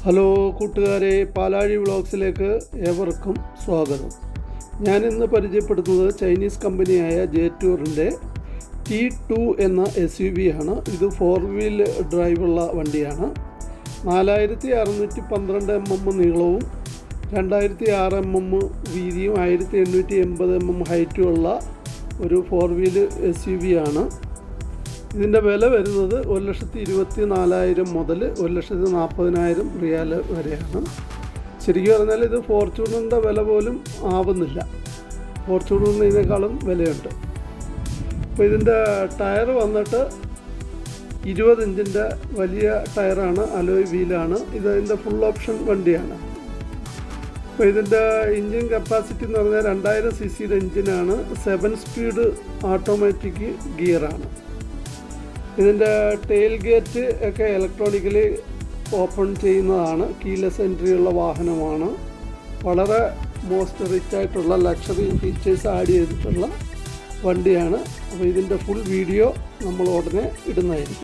Hello കൂട്ടുകാരെ, പാലാഴി വ്ളോഗ്സിലേക്ക് ഏവർക്കും സ്വാഗതം. ഞാനിന്ന് പരിചയപ്പെടുത്തുന്നത് ചൈനീസ് കമ്പനിയായ ജെറ്റൂറിൻ്റെ T2 എന്ന SUV ആണ്. ഇത് 4 വീൽ ഡ്രൈവുള്ള വണ്ടിയാണ്. 4612 mm നീളവും 2006 mm വീതിയും 1880 mm ഹൈറ്റുമുള്ള ഒരു 4 വീൽ SUV ആണ്. ഇതിൻ്റെ വില വരുന്നത് 1,24,000 മുതൽ 1,40,000 റിയാൽ വരെയാണ്. ശരിക്കും പറഞ്ഞാൽ ഇത് ഫോർച്യൂണറിൻ്റെ വില പോലും ആവുന്നില്ല. ഫോർച്യൂണറിനേക്കാളും വിലയുണ്ട്. അപ്പോൾ ഇതിൻ്റെ ടയർ വന്നിട്ട് 20 ഇഞ്ചിൻ്റെ വലിയ ടയറാണ്, അലോയ് വീലാണ്. ഇതിൻ്റെ ഫുൾ ഓപ്ഷൻ വണ്ടിയാണ്. അപ്പോൾ ഇതിൻ്റെ എൻജിൻ കപ്പാസിറ്റി എന്ന് പറഞ്ഞാൽ 2000 cc എൻജിനാണ്. 7 സ്പീഡ് ഓട്ടോമാറ്റിക് ഗിയറാണ്. ഇതിൻ്റെ ടെയിൽ ഗേറ്റ് ഒക്കെ ഇലക്ട്രോണിക്കലി ഓപ്പൺ ചെയ്യുന്നതാണ്. കീലെസ് എൻട്രി ഉള്ള വാഹനമാണ്. വളരെ മോസ്റ്റ് റിച്ച് ആയിട്ടുള്ള ലക്ഷറി ഫീച്ചേഴ്സ് ആഡ് ചെയ്തിട്ടുള്ള വണ്ടിയാണ്. അപ്പോൾ ഇതിൻ്റെ ഫുൾ വീഡിയോ നമ്മൾ ഉടനെ ഇടുന്നതായിരിക്കും.